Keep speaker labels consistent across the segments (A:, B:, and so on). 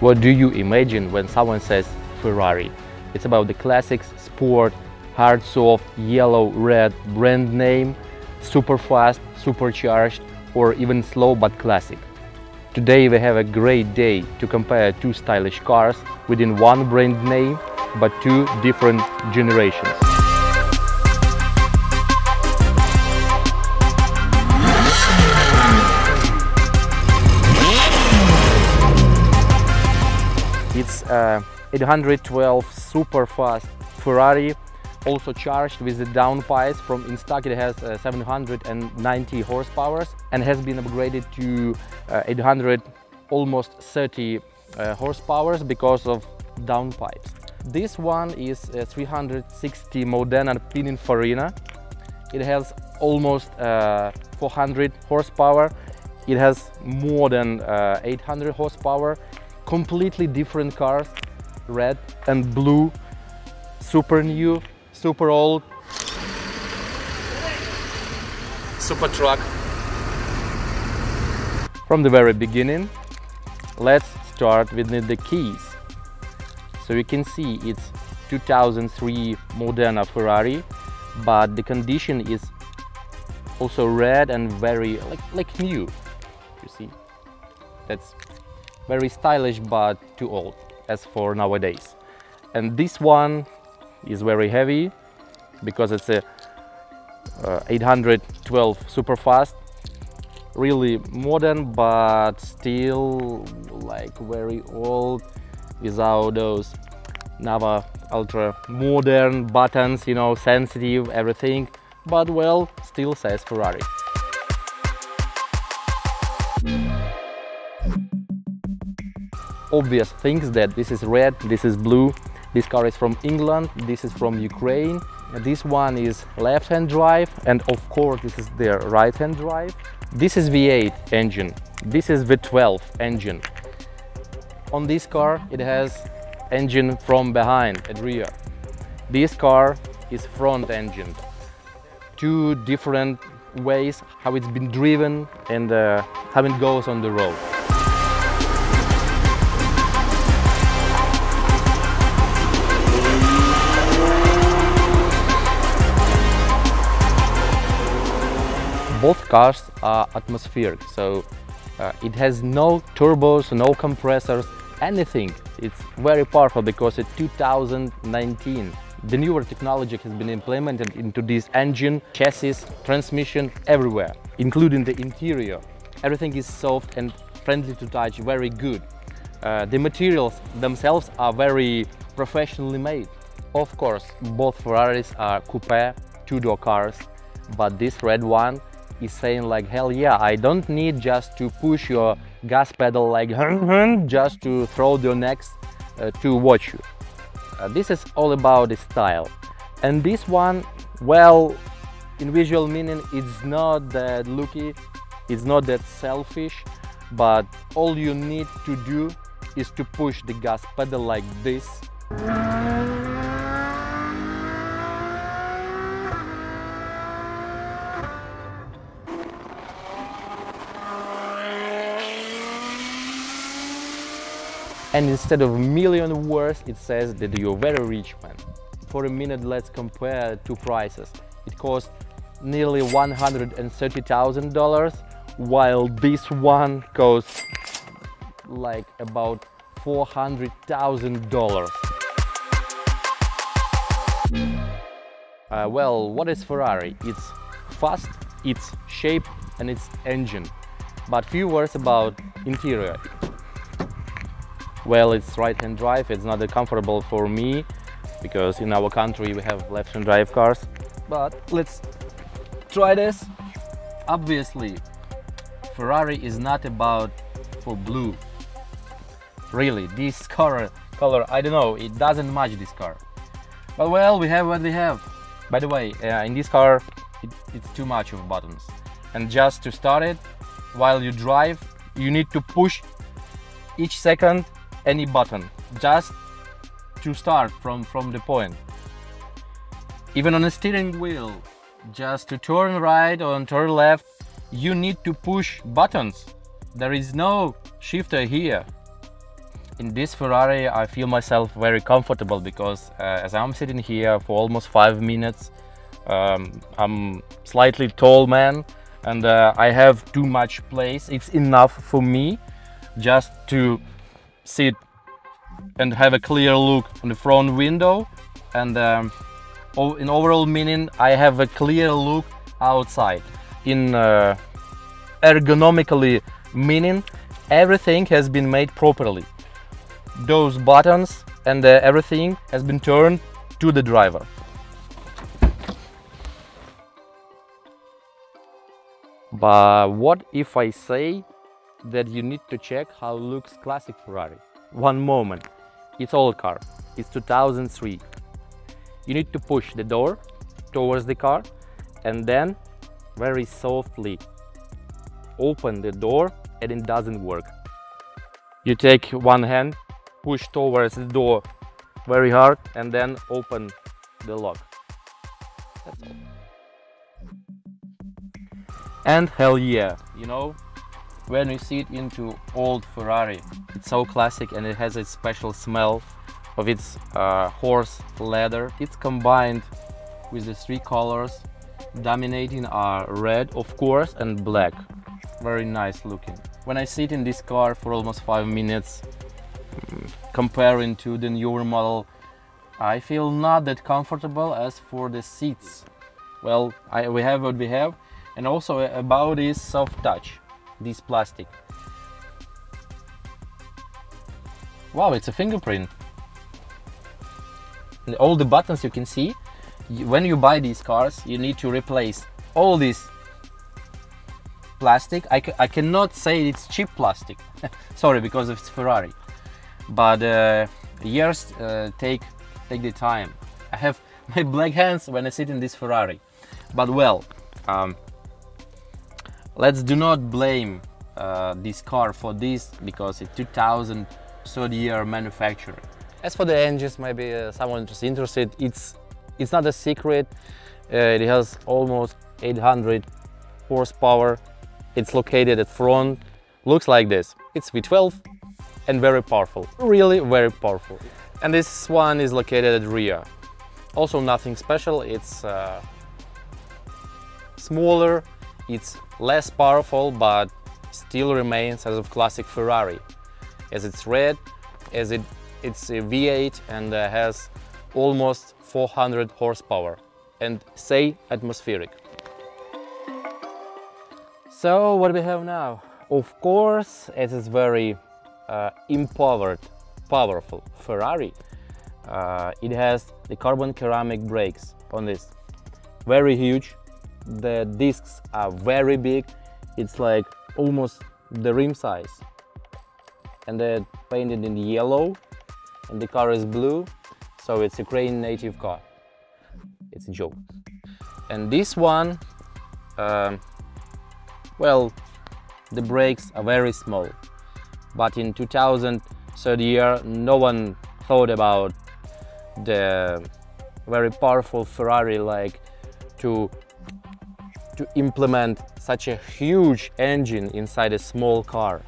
A: What do you imagine when someone says Ferrari? It's about the classics, sport, hard soft, yellow, red, brand name, super fast, supercharged, or even slow but classic. Today we have a great day to compare two stylish cars within one brand name but two different generations. It's 812 Superfast Ferrari, also charged with the downpipes. From in stock it has 790 horsepower and has been upgraded to 800 almost 30 horsepower because of downpipes. This one is 360 Modena Pininfarina. It has almost 400 horsepower. It has more than 800 horsepower. Completely different cars, red and blue, super new, super old, super truck. From the very beginning, let's start with the keys. So you can see it's 2003 Modena Ferrari, but the condition is also red and very like new. You see, that's very stylish but too old as for nowadays. And this one is very heavy because it's a 812 Superfast, really modern but still like very old, without those Nava ultra modern buttons, you know, sensitive everything, but well, still says Ferrari. Obvious things that this is red, this is blue, this car is from England, this is from Ukraine, this one is left-hand drive, and of course this is their right-hand drive. This is V8 engine, this is V12 engine. On this car it has engine from behind at rear. This car is front engine. Two different ways how it's been driven and how it goes on the road. Both cars are atmospheric, so it has no turbos, no compressors, anything. It's very powerful because it's 2019. The newer technology has been implemented into this engine, chassis, transmission, everywhere, including the interior. Everything is soft and friendly to touch, very good. The materials themselves are very professionally made. Of course, both Ferraris are coupe, two-door cars, but this red one is saying like, hell yeah, I don't need just to push your gas pedal like just to throw your necks to watch you. This is all about the style. And this one, well, in visual meaning, it's not that looky, it's not that selfish, but all you need to do is to push the gas pedal like this. And instead of a million words, it says that you're a very rich man. For a minute, let's compare two prices. It costs nearly $130,000, while this one costs like about $400,000. Well, what is Ferrari? It's fast, its shape and its engine. But few words about interior. Well, it's right-hand drive, it's not that comfortable for me, because in our country we have left-hand drive cars. But let's try this. Obviously, Ferrari is not about for blue. Really, this color, I don't know, it doesn't match this car. But well, we have what we have. By the way, in this car, it's too much of buttons. And just to start it, while you drive, you need to push each second any button, just to start from the point. Even on a steering wheel, just to turn right or turn left, you need to push buttons. There is no shifter here. In this Ferrari I feel myself very comfortable because as I'm sitting here for almost 5 minutes, I'm slightly tall man and I have too much place. It's enough for me just to sit and have a clear look on the front window, and in overall meaning I have a clear look outside. In ergonomically meaning, everything has been made properly. Those buttons and everything has been turned to the driver. But what if I say that you need to check how looks classic Ferrari? One moment. It's old car. It's 2003. You need to push the door towards the car and then very softly open the door, and it doesn't work. You take one hand, push towards the door very hard and then open the lock. That's all. And hell yeah, you know, when you sit into old Ferrari, it's so classic and it has a special smell of its horse leather. It's combined with the three colors. Dominating are red, of course, and black. Very nice looking. When I sit in this car for almost 5 minutes, comparing to the newer model, I feel not that comfortable. As for the seats, well, we have what we have, and also about this soft touch, this plastic. Wow, it's a fingerprint. And all the buttons you can see. When you buy these cars, you need to replace all this plastic. I cannot say it's cheap plastic, sorry, because it's Ferrari. But years take the time. I have my black hands when I sit in this Ferrari. But well, let's do not blame this car for this, because it's 2003 year manufacturer. As for the engines, maybe someone is interested, it's not a secret. It has almost 800 horsepower. It's located at front, looks like this. It's V12 and very powerful, really very powerful. And this one is located at rear. Also nothing special, it's smaller, it's less powerful, but still remains as of classic Ferrari. As it's red, as it's a V8 and has almost 400 horsepower and say atmospheric. So what we have now? Of course, it is very empowered, powerful Ferrari. It has the carbon ceramic brakes on this, very huge. The discs are very big. It's like almost the rim size, and they're painted in yellow, and the car is blue, so it's a Ukraine native car. It's a joke. And this one, well, the brakes are very small, but in 2003 year no one thought about the very powerful Ferrari like to implement such a huge engine inside a small car.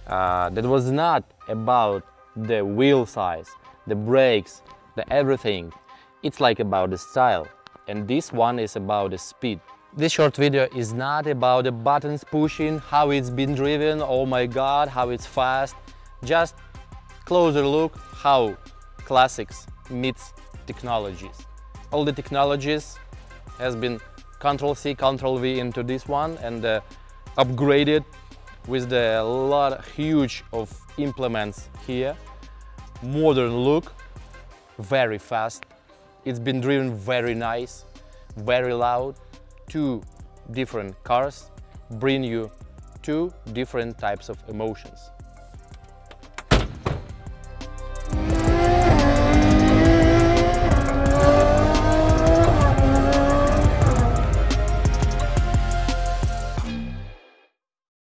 A: That was not about the wheel size, the brakes, the everything. It's like about the style, and this one is about the speed. This short video is not about the buttons pushing, how it's been driven, oh my god, how it's fast. Just closer look how classics meets technologies. All the technologies has been Ctrl+C, Ctrl+V into this one and upgraded with the huge of implements here. Modern look, very fast. It's been driven very nice, very loud. Two different cars bring you two different types of emotions.